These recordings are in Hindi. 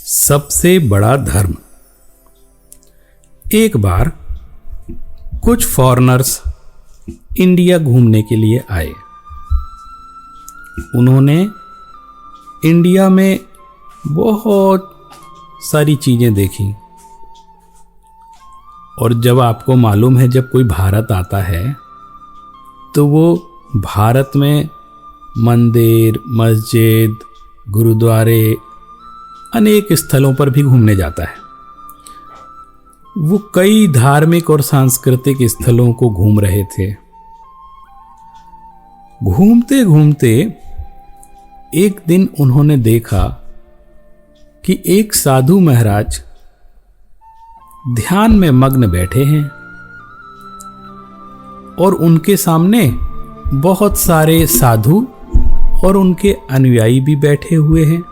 सबसे बड़ा धर्म। एक बार कुछ फॉरेनर्स इंडिया घूमने के लिए आए। उन्होंने इंडिया में बहुत सारी चीज़ें देखी। और जब आपको मालूम है, जब कोई भारत आता है तो वो भारत में मंदिर, मस्जिद, गुरुद्वारे, अनेक स्थलों पर भी घूमने जाता है। वो कई धार्मिक और सांस्कृतिक स्थलों को घूम रहे थे। घूमते घूमते एक दिन उन्होंने देखा कि एक साधु महाराज ध्यान में मग्न बैठे हैं और उनके सामने बहुत सारे साधु और उनके अनुयायी भी बैठे हुए हैं।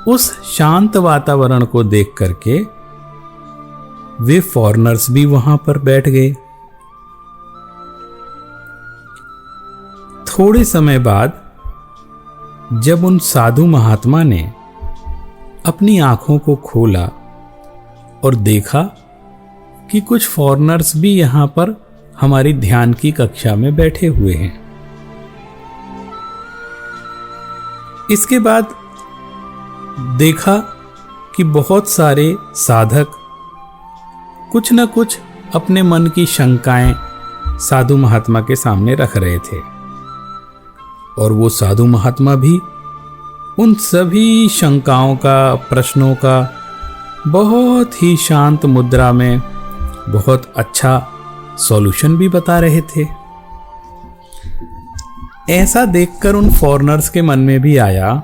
उस शांत वातावरण को देख करके वे फॉरेनर्स भी वहां पर बैठ गए। थोड़े समय बाद जब उन साधु महात्मा ने अपनी आंखों को खोला और देखा कि कुछ फॉरेनर्स भी यहां पर हमारी ध्यान की कक्षा में बैठे हुए हैं। इसके बाद देखा कि बहुत सारे साधक कुछ न कुछ अपने मन की शंकाएं साधु महात्मा के सामने रख रहे थे। और वो साधु महात्मा भी उन सभी शंकाओं का, प्रश्नों का बहुत ही शांत मुद्रा में बहुत अच्छा सॉल्यूशन भी बता रहे थे। ऐसा देखकर उन फॉरेनर्स के मन में भी आया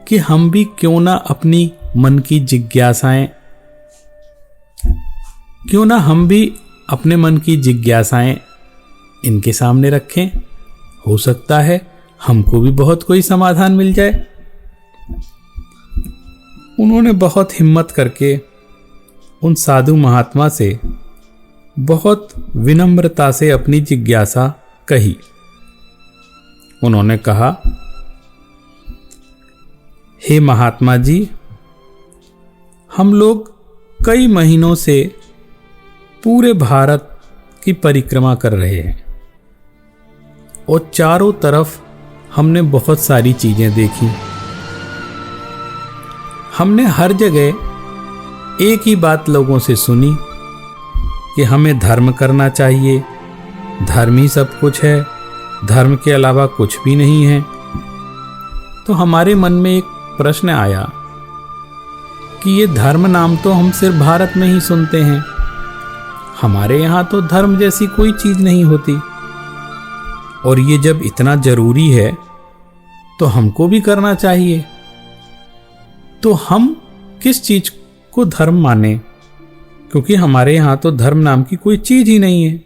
कि हम भी क्यों ना अपनी मन की जिज्ञासाएं, क्यों ना हम भी अपने मन की जिज्ञासाएं इनके सामने रखें। हो सकता है हमको भी बहुत कोई समाधान मिल जाए। उन्होंने बहुत हिम्मत करके उन साधु महात्मा से बहुत विनम्रता से अपनी जिज्ञासा कही। उन्होंने कहा, हे महात्मा जी, हम लोग कई महीनों से पूरे भारत की परिक्रमा कर रहे हैं और चारों तरफ हमने बहुत सारी चीजें देखी। हमने हर जगह एक ही बात लोगों से सुनी कि हमें धर्म करना चाहिए, धर्म ही सब कुछ है, धर्म के अलावा कुछ भी नहीं है। तो हमारे मन में एक प्रश्न आया कि ये धर्म नाम तो हम सिर्फ भारत में ही सुनते हैं, हमारे यहाँ तो धर्म जैसी कोई चीज नहीं होती। और ये जब इतना जरूरी है तो हमको भी करना चाहिए। तो हम किस चीज को धर्म माने, क्योंकि हमारे यहाँ तो धर्म नाम की कोई चीज ही नहीं है,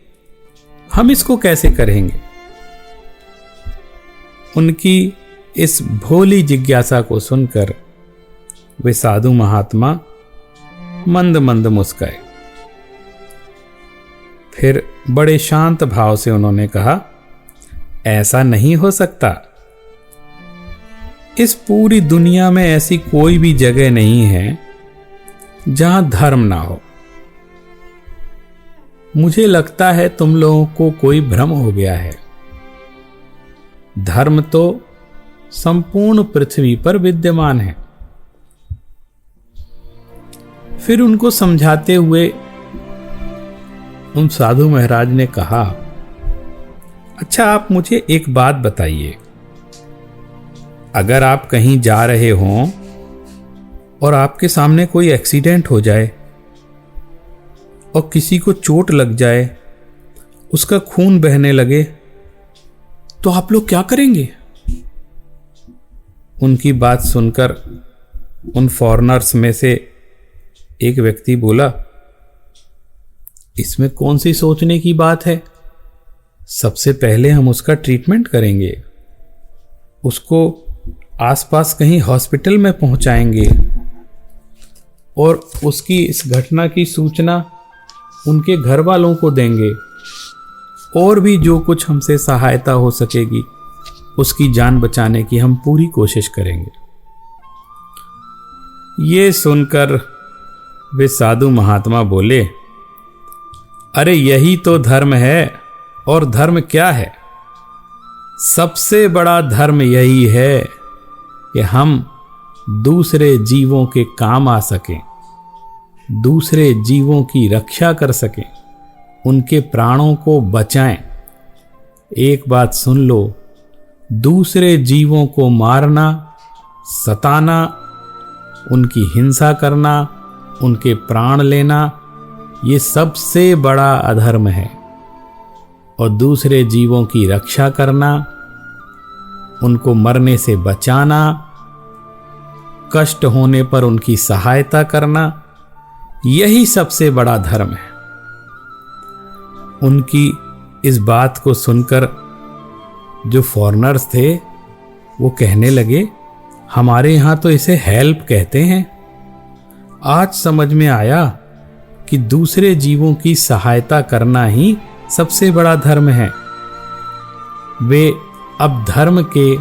हम इसको कैसे करेंगे। उनकी इस भोली जिज्ञासा को सुनकर वे साधु महात्मा मंद मंद मुस्काए। फिर बड़े शांत भाव से उन्होंने कहा, ऐसा नहीं हो सकता। इस पूरी दुनिया में ऐसी कोई भी जगह नहीं है जहां धर्म ना हो। मुझे लगता है तुम लोगों को कोई भ्रम हो गया है। धर्म तो संपूर्ण पृथ्वी पर विद्यमान है। फिर उनको समझाते हुए उन साधु महाराज ने कहा, अच्छा आप मुझे एक बात बताइए, अगर आप कहीं जा रहे हों और आपके सामने कोई एक्सीडेंट हो जाए और किसी को चोट लग जाए, उसका खून बहने लगे, तो आप लोग क्या करेंगे। उनकी बात सुनकर उन फॉरेनर्स में से एक व्यक्ति बोला, इसमें कौन सी सोचने की बात है, सबसे पहले हम उसका ट्रीटमेंट करेंगे, उसको आसपास कहीं हॉस्पिटल में पहुंचाएंगे और उसकी इस घटना की सूचना उनके घर वालों को देंगे और भी जो कुछ हमसे सहायता हो सकेगी उसकी जान बचाने की हम पूरी कोशिश करेंगे। ये सुनकर वे साधु महात्मा बोले, अरे यही तो धर्म है। और धर्म क्या है? सबसे बड़ा धर्म यही है कि हम दूसरे जीवों के काम आ सकें, दूसरे जीवों की रक्षा कर सकें, उनके प्राणों को बचाएं। एक बात सुन लो, दूसरे जीवों को मारना, सताना, उनकी हिंसा करना, उनके प्राण लेना, ये सबसे बड़ा अधर्म है। और दूसरे जीवों की रक्षा करना, उनको मरने से बचाना, कष्ट होने पर उनकी सहायता करना, यही सबसे बड़ा धर्म है। उनकी इस बात को सुनकर जो फॉरेनर्स थे वो कहने लगे, हमारे यहां तो इसे हेल्प कहते हैं। आज समझ में आया कि दूसरे जीवों की सहायता करना ही सबसे बड़ा धर्म है। वे अब धर्म के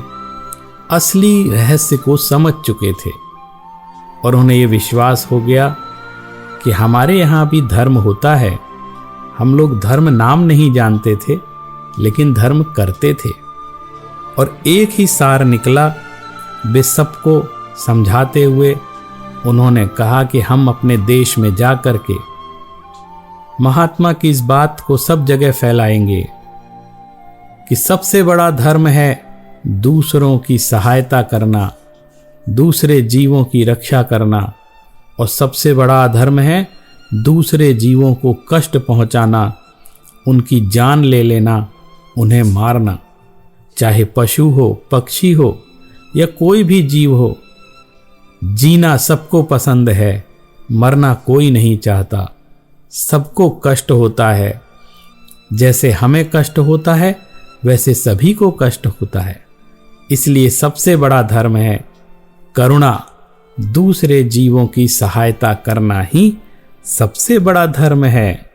असली रहस्य को समझ चुके थे और उन्हें यह विश्वास हो गया कि हमारे यहाँ भी धर्म होता है। हम लोग धर्म नाम नहीं जानते थे, लेकिन धर्म करते थे। और एक ही सार निकला। वे सबको समझाते हुए उन्होंने कहा कि हम अपने देश में जाकर के महात्मा की इस बात को सब जगह फैलाएंगे कि सबसे बड़ा धर्म है दूसरों की सहायता करना, दूसरे जीवों की रक्षा करना, और सबसे बड़ा धर्म है दूसरे जीवों को कष्ट पहुंचाना, उनकी जान ले लेना, उन्हें मारना, चाहे पशु हो, पक्षी हो या कोई भी जीव हो। जीना सबको पसंद है, मरना कोई नहीं चाहता। सबको कष्ट होता है, जैसे हमें कष्ट होता है वैसे सभी को कष्ट होता है। इसलिए सबसे बड़ा धर्म है करुणा, दूसरे जीवों की सहायता करना ही सबसे बड़ा धर्म है।